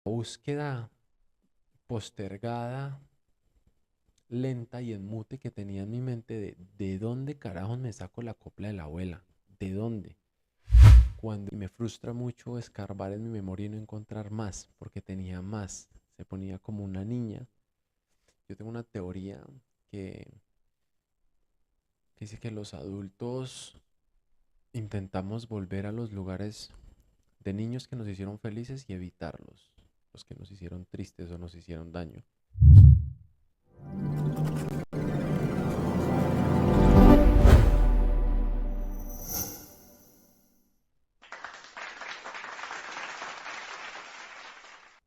búsqueda postergada, lenta y en mute que tenía en mi mente de dónde carajos me saco la copla de la abuela, de dónde. Cuando me frustra mucho escarbar en mi memoria y no encontrar más, porque tenía más, se ponía como una niña. Yo tengo una teoría que, que dice que los adultos intentamos volver a los lugares de niños que nos hicieron felices y evitarlos, los que nos hicieron tristes o nos hicieron daño.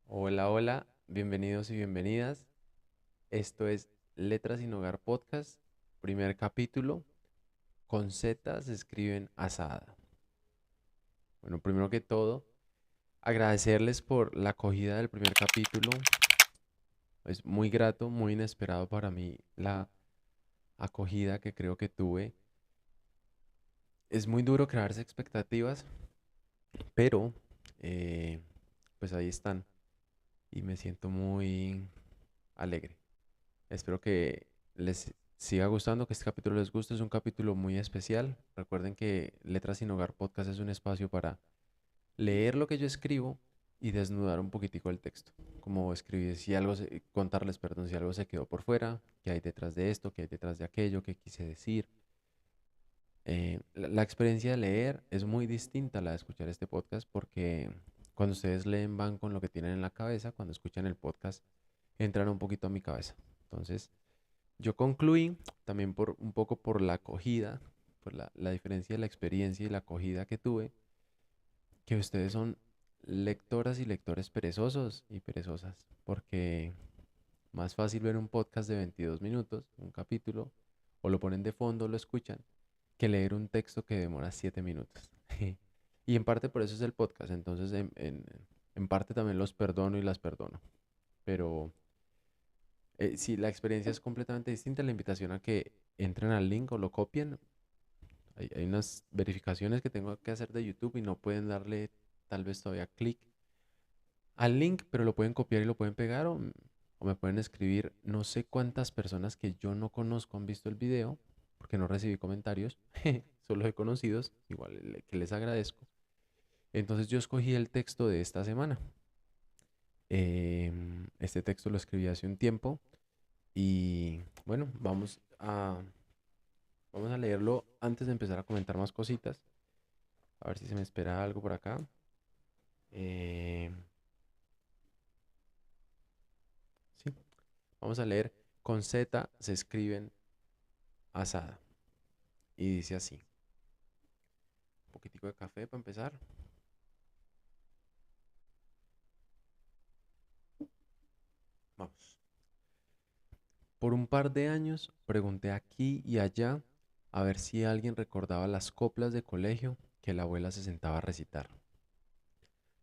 Hola, hola, bienvenidos y bienvenidas. Esto es Letras sin Hogar Podcast, primer capítulo. Con Z se escriben asada. Bueno, primero que todo, agradecerles por la acogida del primer capítulo. Es muy grato, muy inesperado para mí la acogida que creo que tuve. Es muy duro crearse expectativas, pero eh, pues ahí están y me siento muy alegre. Espero que les siga gustando, que este capítulo les guste. Es un capítulo muy especial. Recuerden que Letras sin Hogar Podcast es un espacio para leer lo que yo escribo y desnudar un poquitico el texto. Como escribir, si algo, contarles, perdón, si algo se quedó por fuera, qué hay detrás de esto, qué hay detrás de aquello, qué quise decir. La experiencia de leer es muy distinta a la de escuchar este podcast porque cuando ustedes leen van con lo que tienen en la cabeza, cuando escuchan el podcast entran un poquito a mi cabeza. Entonces, yo concluí también por un poco por la acogida, por la diferencia de la experiencia y la acogida que tuve, que ustedes son lectoras y lectores perezosos y perezosas, porque más fácil ver un podcast de 22 minutos, un capítulo, o lo ponen de fondo, lo escuchan, que leer un texto que demora 7 minutos. Y en parte por eso es el podcast, entonces en parte también los perdono y las perdono, pero si la experiencia es completamente distinta, la invitación a que entren al link o lo copien. Hay unas verificaciones que tengo que hacer de YouTube y no pueden darle tal vez todavía clic al link, pero lo pueden copiar y lo pueden pegar o me pueden escribir. No sé cuántas personas que yo no conozco han visto el video porque no recibí comentarios, solo de conocidos, igual que les agradezco. Entonces yo escogí el texto de esta semana. Este texto lo escribí hace un tiempo y bueno, vamos a leerlo antes de empezar a comentar más cositas. A ver si se me espera algo por acá. Eh, sí, vamos a leer. Con Z se escriben asada. Y dice así. Un poquitico de café para empezar. Vamos. Por un par de años pregunté aquí y allá a ver si alguien recordaba las coplas de colegio que la abuela se sentaba a recitar.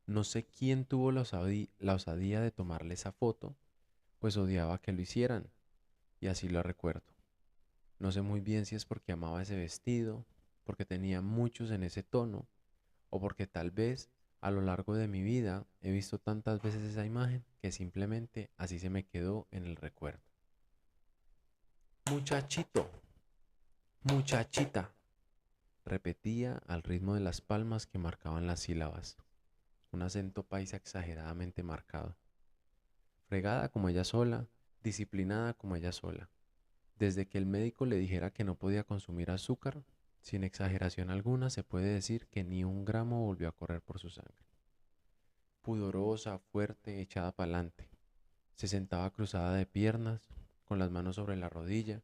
No sé quién tuvo la osadía de tomarle esa foto, pues odiaba que lo hicieran, y así lo recuerdo. No sé muy bien si es porque amaba ese vestido, porque tenía muchos en ese tono, o porque tal vez a lo largo de mi vida he visto tantas veces esa imagen que simplemente así se me quedó en el recuerdo. Muchachito, muchachita, repetía al ritmo de las palmas que marcaban las sílabas, un acento paisa exageradamente marcado. Fregada como ella sola, disciplinada como ella sola. Desde que el médico le dijera que no podía consumir azúcar, sin exageración alguna, se puede decir que ni un gramo volvió a correr por su sangre. Pudorosa, fuerte, echada pa'lante. Se sentaba cruzada de piernas, con las manos sobre la rodilla,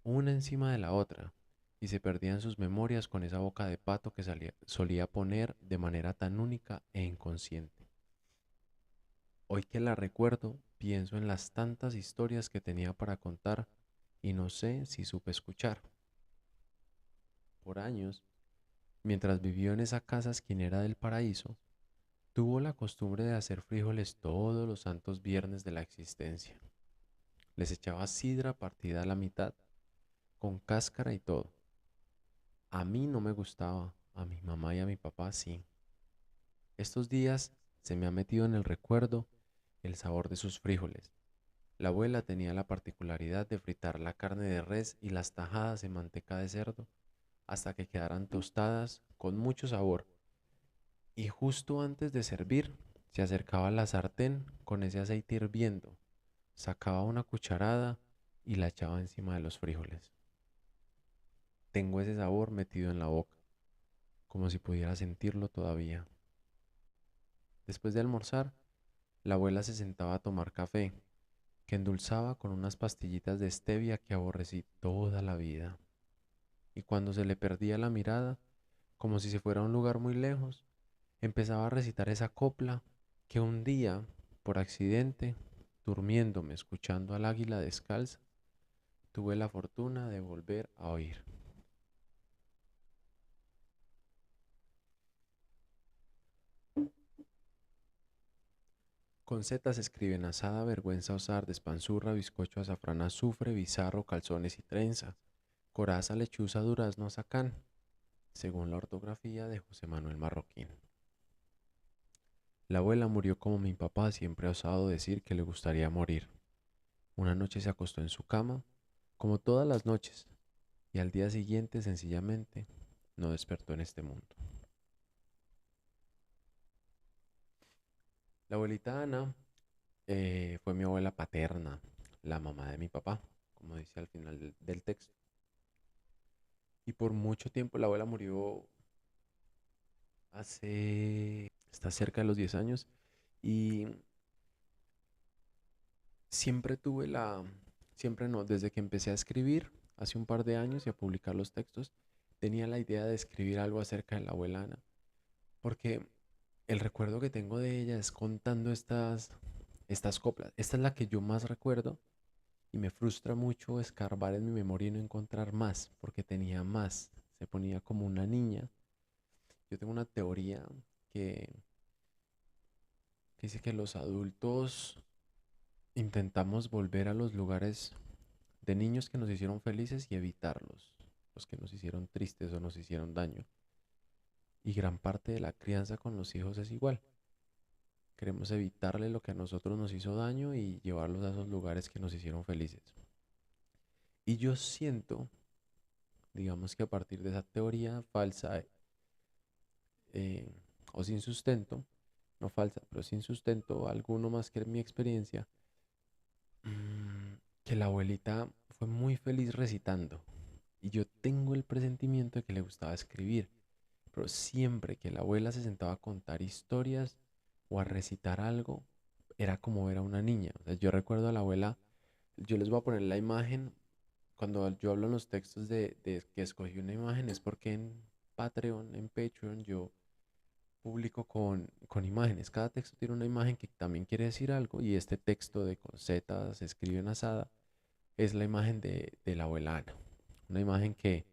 una encima de la otra, y se perdía en sus memorias con esa boca de pato que solía poner de manera tan única e inconsciente. Hoy que la recuerdo, pienso en las tantas historias que tenía para contar y no sé si supe escuchar. Por años, mientras vivió en esa casa esquinera del paraíso, tuvo la costumbre de hacer frijoles todos los santos viernes de la existencia. Les echaba sidra partida a la mitad, con cáscara y todo. A mí no me gustaba, a mi mamá y a mi papá sí. Estos días se me ha metido en el recuerdo el sabor de sus frijoles. La abuela tenía la particularidad de fritar la carne de res y las tajadas en manteca de cerdo hasta que quedaran tostadas con mucho sabor. Y justo antes de servir, se acercaba a la sartén con ese aceite hirviendo, sacaba una cucharada y la echaba encima de los frijoles. Tengo ese sabor metido en la boca, como si pudiera sentirlo todavía. Después de almorzar, la abuela se sentaba a tomar café, que endulzaba con unas pastillitas de stevia que aborrecí toda la vida. Y cuando se le perdía la mirada, como si se fuera a un lugar muy lejos, empezaba a recitar esa copla que un día, por accidente, durmiéndome escuchando al águila descalza, tuve la fortuna de volver a oír. Con Z se escriben asada, vergüenza, osar, despanzurra, bizcocho, azafrán, azufre, bizarro, calzones y trenza, coraza, lechuza, durazno, zacán, según la ortografía de José Manuel Marroquín. La abuela murió como mi papá siempre ha osado decir que le gustaría morir. Una noche se acostó en su cama, como todas las noches, y al día siguiente sencillamente no despertó en este mundo. La abuelita Ana fue mi abuela paterna, la mamá de mi papá, como dice al final del texto. Y por mucho tiempo la abuela murió está cerca de los 10 años, y siempre tuve siempre no, desde que empecé a escribir hace un par de años y a publicar los textos, tenía la idea de escribir algo acerca de la abuela Ana, porque el recuerdo que tengo de ella es contando estas coplas. Esta es la que yo más recuerdo y me frustra mucho escarbar en mi memoria y no encontrar más, porque tenía más. Se ponía como una niña. Yo tengo una teoría que, que dice que los adultos intentamos volver a los lugares de niños que nos hicieron felices y evitarlos, los que nos hicieron tristes o nos hicieron daño. Y gran parte de la crianza con los hijos es igual. Queremos evitarle lo que a nosotros nos hizo daño y llevarlos a esos lugares que nos hicieron felices. Y yo siento, digamos que a partir de esa teoría falsa, eh, o sin sustento, no falsa, pero sin sustento alguno más que mi experiencia, que la abuelita fue muy feliz recitando. Y yo tengo el presentimiento de que le gustaba escribir, pero siempre que la abuela se sentaba a contar historias o a recitar algo, era como ver a una niña. O sea, yo recuerdo a la abuela, yo les voy a poner la imagen, cuando yo hablo en los textos de que escogí una imagen, es porque en Patreon, en Patreon, yo publico con imágenes. Cada texto tiene una imagen que también quiere decir algo, y este texto de con Z se escribe en asada es la imagen de la abuela Ana. Una imagen que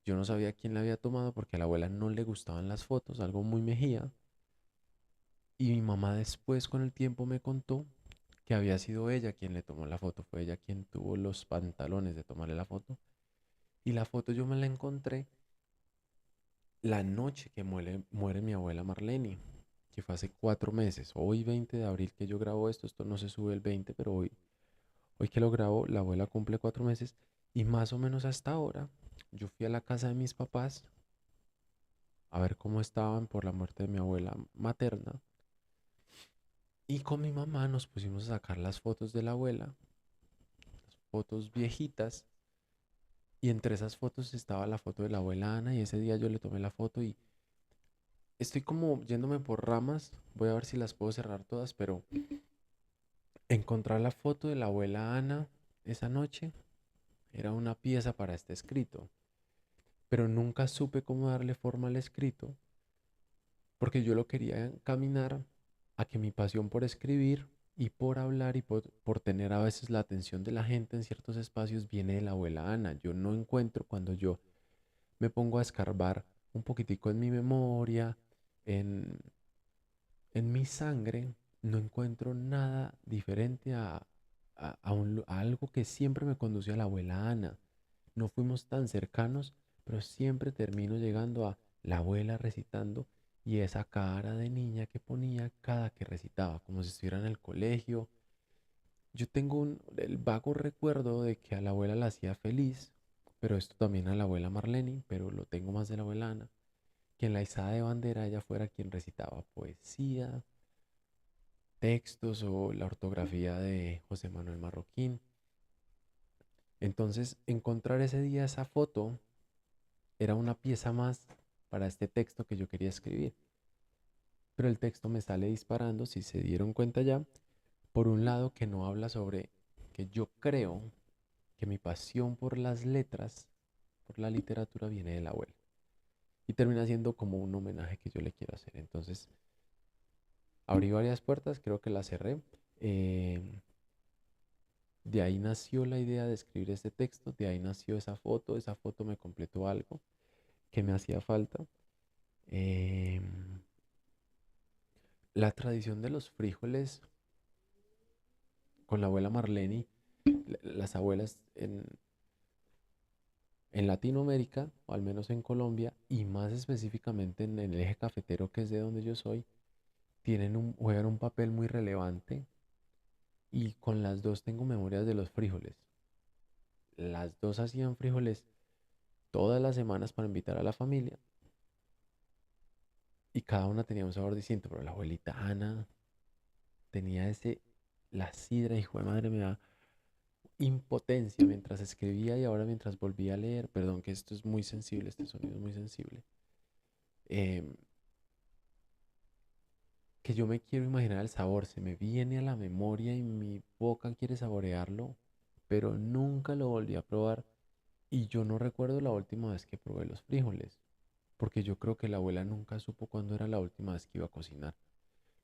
yo no sabía quién la había tomado porque a la abuela no le gustaban las fotos, algo muy mejía. Y mi mamá después con el tiempo me contó que había sido ella quien le tomó la foto, fue ella quien tuvo los pantalones de tomarle la foto. Y la foto yo me la encontré la noche que muere mi abuela Marlene, que fue hace 4 meses. Hoy 20 de abril que yo grabo esto no se sube el 20, pero hoy que lo grabo, la abuela cumple 4 meses, y más o menos hasta ahora yo fui a la casa de mis papás a ver cómo estaban por la muerte de mi abuela materna, y con mi mamá nos pusimos a sacar las fotos de la abuela, fotos viejitas, y entre esas fotos estaba la foto de la abuela Ana, y ese día yo le tomé la foto y estoy como yéndome por ramas, voy a ver si las puedo cerrar todas, pero encontrar la foto de la abuela Ana esa noche era una pieza para este escrito, pero nunca supe cómo darle forma al escrito porque yo lo quería encaminar a que mi pasión por escribir y por hablar y por tener a veces la atención de la gente en ciertos espacios viene de la abuela Ana. Yo no encuentro, cuando yo me pongo a escarbar un poquitico en mi memoria, en, en mi sangre, no encuentro nada diferente a algo que siempre me conduce a la abuela Ana. No fuimos tan cercanos, pero siempre termino llegando a la abuela recitando, y esa cara de niña que ponía cada que recitaba, como si estuviera en el colegio. Yo tengo el vago recuerdo de que a la abuela la hacía feliz, pero esto también a la abuela Marlene, pero lo tengo más de la abuela Ana, que en la izada de bandera ella fuera quien recitaba poesía, textos o la ortografía de José Manuel Marroquín. Entonces, encontrar ese día esa foto era una pieza más para este texto que yo quería escribir. Pero el texto me sale disparando, si se dieron cuenta ya, por un lado que no habla sobre que yo creo que mi pasión por las letras, por la literatura, viene de la abuela. Y termina siendo como un homenaje que yo le quiero hacer. Entonces, abrí varias puertas, creo que las cerré. Eh, de ahí nació la idea de escribir este texto, de ahí nació esa foto me completó algo que me hacía falta. Eh, la tradición de los frijoles con la abuela Marlene, las abuelas en Latinoamérica, o al menos en Colombia, y más específicamente en el eje cafetero, que es de donde yo soy, juegan un papel muy relevante y con las dos tengo memorias de los frijoles. Las dos hacían frijoles todas las semanas para invitar a la familia y cada una tenía un sabor distinto, pero la abuelita Ana tenía la sidra, hijo de madre, me da impotencia mientras escribía y ahora mientras volví a leer, perdón que esto es muy sensible, este sonido es muy sensible, em, que yo me quiero imaginar el sabor, se me viene a la memoria y mi boca quiere saborearlo, pero nunca lo volví a probar y yo no recuerdo la última vez que probé los frijoles, porque yo creo que la abuela nunca supo cuándo era la última vez que iba a cocinar.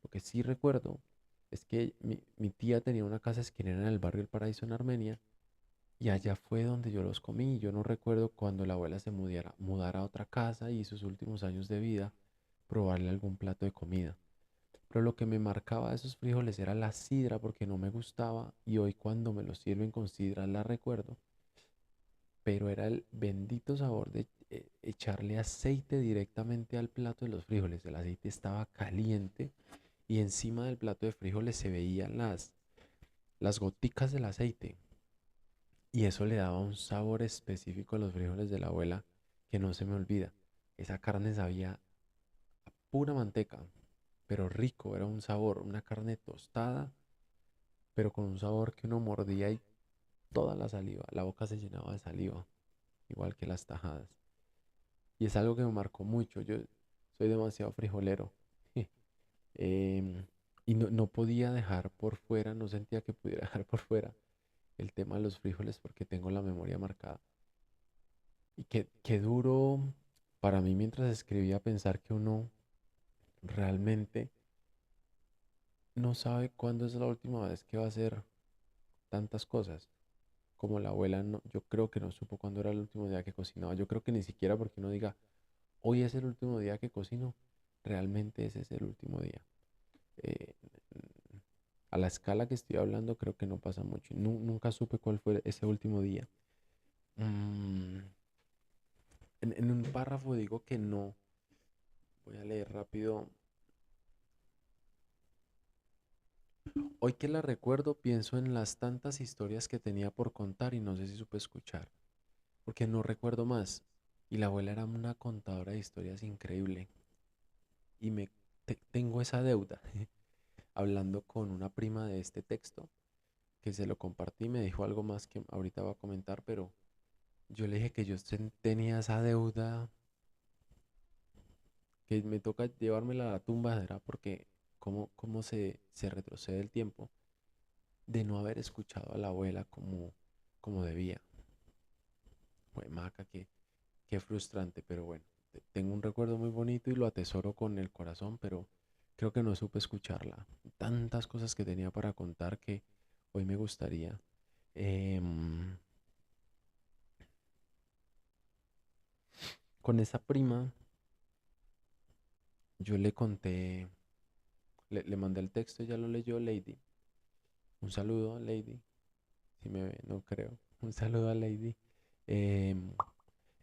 Lo que sí recuerdo es que mi tía tenía una casa esquinera en el barrio El Paraíso en Armenia y allá fue donde yo los comí. Yo no recuerdo cuando la abuela se mudara a otra casa y sus últimos años de vida probarle algún plato de comida. Pero lo que me marcaba de esos frijoles era la sidra porque no me gustaba y hoy cuando me los sirven con sidra la recuerdo. Pero era el bendito sabor de echarle aceite directamente al plato de los frijoles. El aceite estaba caliente y encima del plato de frijoles se veían las goticas del aceite. Y eso le daba un sabor específico a los frijoles de la abuela que no se me olvida. Esa carne sabía a pura manteca, pero rico, era un sabor, una carne tostada, pero con un sabor que uno mordía y toda la saliva, la boca se llenaba de saliva, igual que las tajadas. Y es algo que me marcó mucho, yo soy demasiado frijolero. Em, y no podía dejar por fuera, no sentía que pudiera dejar por fuera el tema de los frijoles porque tengo la memoria marcada. Y qué duro para mí mientras escribía pensar que uno realmente no sabe cuándo es la última vez que va a hacer tantas cosas. Como la abuela, yo creo que no supo cuándo era el último día que cocinaba. Yo creo que ni siquiera porque uno diga, hoy es el último día que cocino, realmente ese es el último día. Eh, a la escala que estoy hablando, creo que no pasa mucho. Nunca supe cuál fue ese último día. Mm, en un párrafo digo que no. Voy a leer rápido. Hoy que la recuerdo, pienso en las tantas historias que tenía por contar y no sé si supe escuchar, porque no recuerdo más. Y la abuela era una contadora de historias increíble. Y tengo esa deuda. Hablando con una prima de este texto, que se lo compartí, me dijo algo más que ahorita va a comentar, pero yo le dije que yo tenía esa deuda, que me toca llevármela a la tumba, era porque cómo se retrocede el tiempo de no haber escuchado a la abuela como debía. Fue maca, qué frustrante, pero bueno, tengo un recuerdo muy bonito y lo atesoro con el corazón, pero creo que no supe escucharla. Tantas cosas que tenía para contar que hoy me gustaría. Em, con esa prima, yo le conté, le mandé el texto, ya lo leyó Lady. Un saludo a Lady, si me ve, no creo. Un saludo a Lady. Em,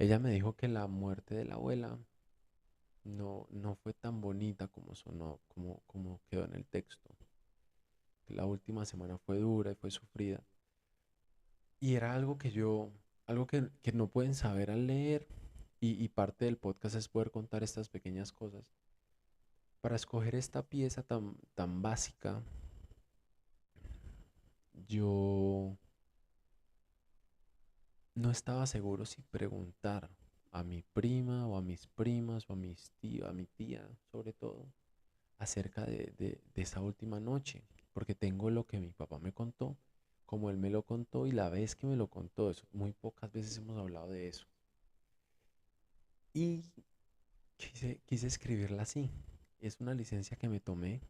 ella me dijo que la muerte de la abuela no fue tan bonita como sonó, como quedó en el texto. La última semana fue dura y fue sufrida. Y era algo que no pueden saber al leer. Y parte del podcast es poder contar estas pequeñas cosas. Para escoger esta pieza tan básica, yo no estaba seguro si preguntar a mi prima o a mis primas o a mis tíos, a mi tía sobre todo, acerca de esa última noche, porque tengo lo que mi papá me contó, como él me lo contó y la vez que me lo contó, eso, muy pocas veces hemos hablado de eso. Y quise escribirla así. Es una licencia que me tomé.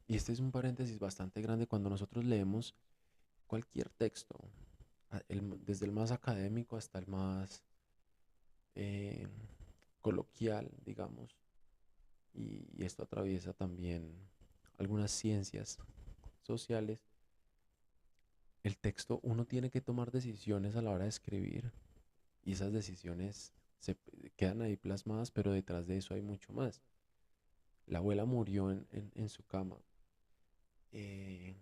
Y este es un paréntesis bastante grande cuando nosotros leemos cualquier texto, desde el más académico hasta el más eh, coloquial, digamos, y esto atraviesa también algunas ciencias sociales. El texto, uno tiene que tomar decisiones a la hora de escribir y esas decisiones quedan ahí plasmadas, pero detrás de eso hay mucho más. La abuela murió en su cama, eh,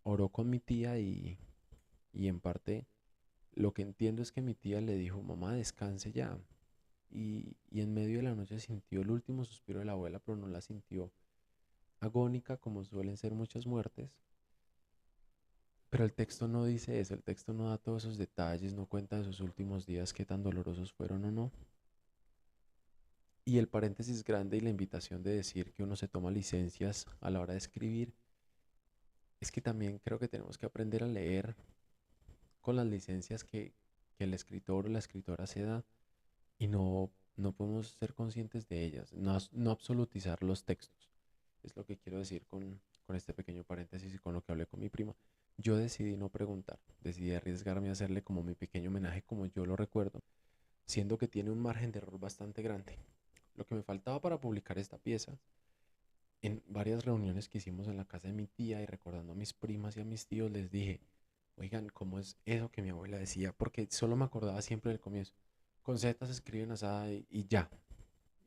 oró con mi tía y en parte lo que entiendo es que mi tía le dijo, mamá, descanse ya. Y en medio de la noche sintió el último suspiro de la abuela, pero no la sintió agónica como suelen ser muchas muertes. Pero el texto no dice eso, el texto no da todos esos detalles, no cuenta esos últimos días qué tan dolorosos fueron o no. Y el paréntesis grande y la invitación de decir que uno se toma licencias a la hora de escribir, es que también creo que tenemos que aprender a leer con las licencias que el escritor o la escritora se da y no podemos ser conscientes de ellas, no absolutizar los textos. Es lo que quiero decir con este pequeño paréntesis y con lo que hablé con mi prima. Yo decidí no preguntar, decidí arriesgarme a hacerle como mi pequeño homenaje como yo lo recuerdo, siendo que tiene un margen de error bastante grande. Lo que me faltaba para publicar esta pieza, en varias reuniones que hicimos en la casa de mi tía y recordando a mis primas y a mis tíos, les dije, oigan, ¿cómo es eso que mi abuela decía? Porque solo me acordaba siempre del comienzo. Con Z se escribe asada y ya.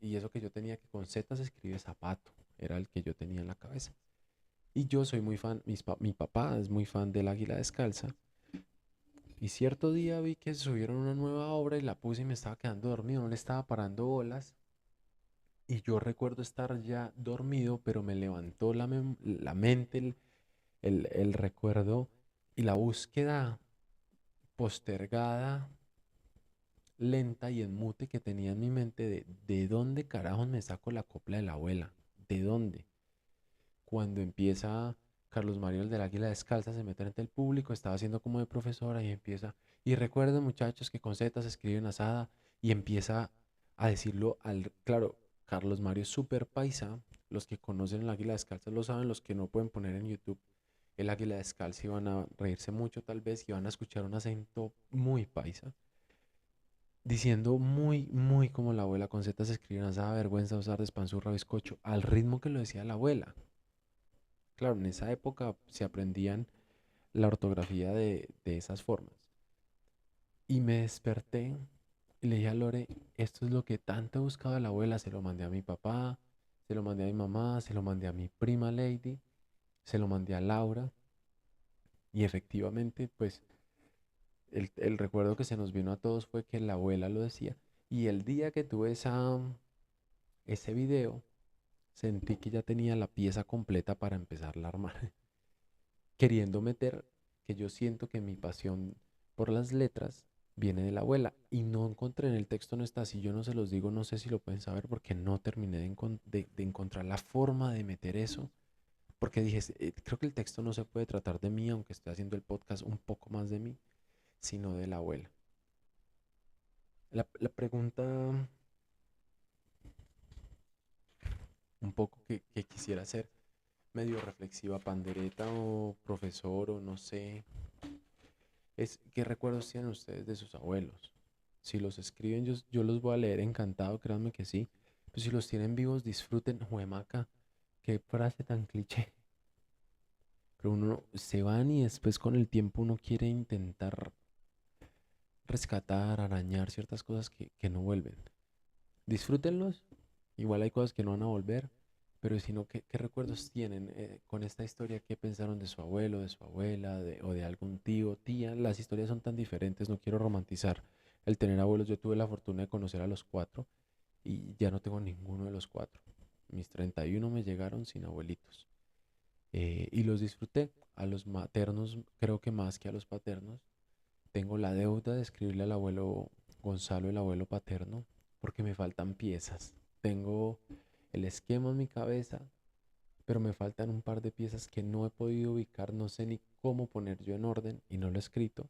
Y eso que yo tenía que con Z se escribe zapato, era el que yo tenía en la cabeza. Y yo soy muy fan, mi papá es muy fan del Águila Descalza. Y cierto día vi que subieron una nueva obra y la puse y me estaba quedando dormido, no le estaba parando bolas. Y yo recuerdo estar ya dormido, pero me levantó la mente, el recuerdo y la búsqueda postergada, lenta y en mute que tenía en mi mente de dónde carajos me saco la copla de la abuela. ¿De dónde? Cuando empieza Carlos Mario el del Águila Descalza, se mete ante el público, estaba haciendo como de profesora y empieza, y recuerden muchachos que con Z se escriben asada, y empieza a decirlo claro, Carlos Mario es súper paisa, los que conocen el Águila Descalza lo saben, los que no pueden poner en YouTube el Águila Descalza y van a reírse mucho tal vez y van a escuchar un acento muy paisa, diciendo muy como la abuela con Z se escriben asada, vergüenza usar despanzurra bizcocho, al ritmo que lo decía la abuela. Claro, en esa época se aprendían la ortografía de esas formas. Y me desperté y le dije a Lore, esto es lo que tanto he buscado de la abuela. Se lo mandé a mi papá, se lo mandé a mi mamá, se lo mandé a mi prima Lady, se lo mandé a Laura. Y efectivamente, pues el recuerdo que se nos vino a todos fue que la abuela lo decía. Y el día que tuve ese video, sentí que ya tenía la pieza completa para empezarla a armar. Queriendo meter que yo siento que mi pasión por las letras viene de la abuela y no encontré en el texto, no está. Si yo no se los digo, no sé si lo pueden saber porque no terminé de encontrar la forma de meter eso. Porque dije, creo que el texto no se puede tratar de mí, aunque estoy haciendo el podcast un poco más de mí, sino de la abuela. La pregunta un poco que quisiera hacer, medio reflexiva, pandereta o profesor o no sé, es qué recuerdos tienen ustedes de sus abuelos. Si los escriben, yo los voy a leer encantado, créanme que sí. Pero si los tienen vivos, disfruten. Juemaca, qué frase tan cliché. Pero uno se van y después con el tiempo uno quiere intentar rescatar, arañar ciertas cosas que no vuelven. Disfrútenlos Igual hay cosas que no van a volver, pero sino qué recuerdos tienen con esta historia, qué pensaron de su abuelo, de su abuela, o de algún tío, tía. Las historias son tan diferentes, no quiero romantizar el tener abuelos. Yo tuve la fortuna de conocer a los cuatro y ya no tengo ninguno de los cuatro. Mis 31 me llegaron sin abuelitos. Y los disfruté. A los maternos creo que más que a los paternos. Tengo la deuda de escribirle al abuelo Gonzalo, el abuelo paterno, porque me faltan piezas. Tengo el esquema en mi cabeza, pero me faltan un par de piezas que no he podido ubicar, no sé ni cómo poner yo en orden y no lo he escrito.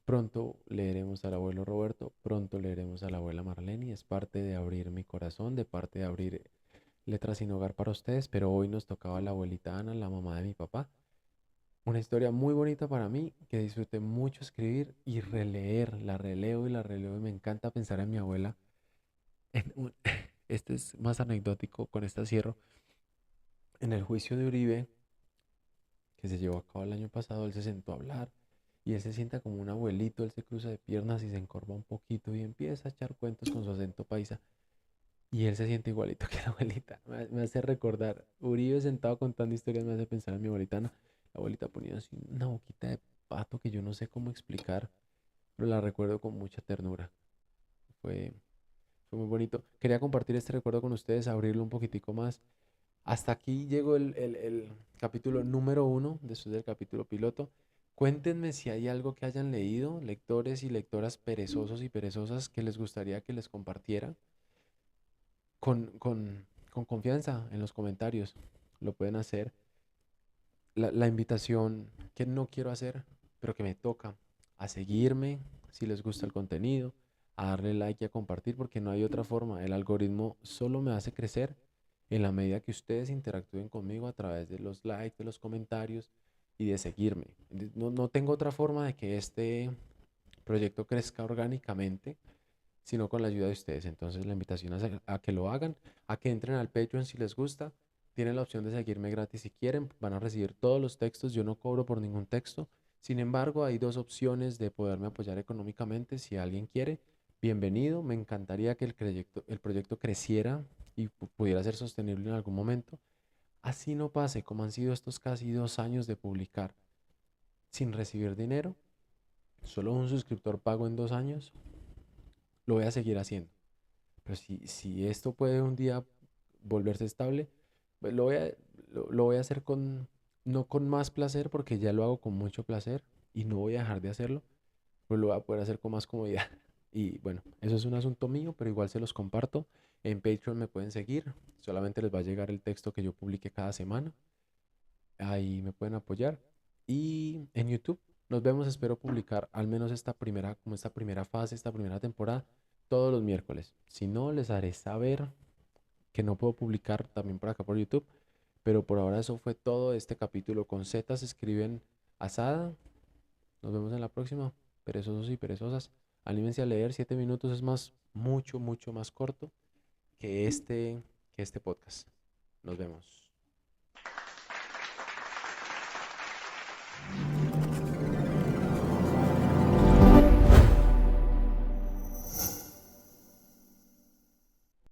Pronto leeremos al abuelo Roberto, pronto leeremos a la abuela Marlene y es parte de abrir mi corazón, de parte de abrir Letras sin Hogar para ustedes, pero hoy nos tocaba la abuelita Ana, la mamá de mi papá. Una historia muy bonita para mí, que disfruté mucho escribir y releer. La releo y la releo y me encanta pensar en mi abuela. Este es más anecdótico, con esta cierro. En el juicio de Uribe, que se llevó a cabo el año pasado, él se sentó a hablar y él se sienta como un abuelito, él se cruza de piernas y se encorva un poquito y empieza a echar cuentos con su acento paisa. Y él se siente igualito que la abuelita. Me hace recordar, Uribe sentado contando historias me hace pensar en mi abuelita Ana. La abuelita ponía así una boquita de pato que yo no sé cómo explicar, pero la recuerdo con mucha ternura. Fue, fue muy bonito. Quería compartir este recuerdo con ustedes, abrirlo un poquitico más. Hasta aquí llegó el capítulo número uno, después del capítulo piloto. Cuéntenme si hay algo que hayan leído, lectores y lectoras perezosos y perezosas, que les gustaría que les compartiera con confianza en los comentarios. Lo pueden hacer. La invitación que no quiero hacer, pero que me toca, a seguirme si les gusta el contenido, a darle like y a compartir, porque no hay otra forma. El algoritmo solo me hace crecer en la medida que ustedes interactúen conmigo a través de los likes, de los comentarios y de seguirme. No tengo otra forma de que este proyecto crezca orgánicamente, sino con la ayuda de ustedes. Entonces la invitación es a que lo hagan, a que entren al Patreon si les gusta. Tienen la opción de seguirme gratis si quieren, van a recibir todos los textos, yo no cobro por ningún texto. Sin embargo, hay dos opciones de poderme apoyar económicamente si alguien quiere. Bienvenido, me encantaría que el proyecto creciera y pudiera ser sostenible en algún momento. Así no pase como han sido estos casi 2 años de publicar sin recibir dinero, solo un suscriptor pago en 2 años, lo voy a seguir haciendo. Pero si esto puede un día volverse estable, pues lo voy a hacer no con más placer, porque ya lo hago con mucho placer y no voy a dejar de hacerlo, pues lo voy a poder hacer con más comodidad. Y bueno, eso es un asunto mío, pero igual se los comparto. En Patreon me pueden seguir, solamente les va a llegar el texto que yo publique cada semana. Ahí me pueden apoyar. Y en YouTube nos vemos, espero publicar al menos como esta primera fase, esta primera temporada, todos los miércoles. Si no, les haré saber que no puedo publicar también por acá por YouTube. Pero por ahora eso fue todo este capítulo. Con Z se escriben asada. Nos vemos en la próxima. Perezosos y perezosas. Anímense a leer. 7 minutos es mucho más corto que este podcast. Nos vemos.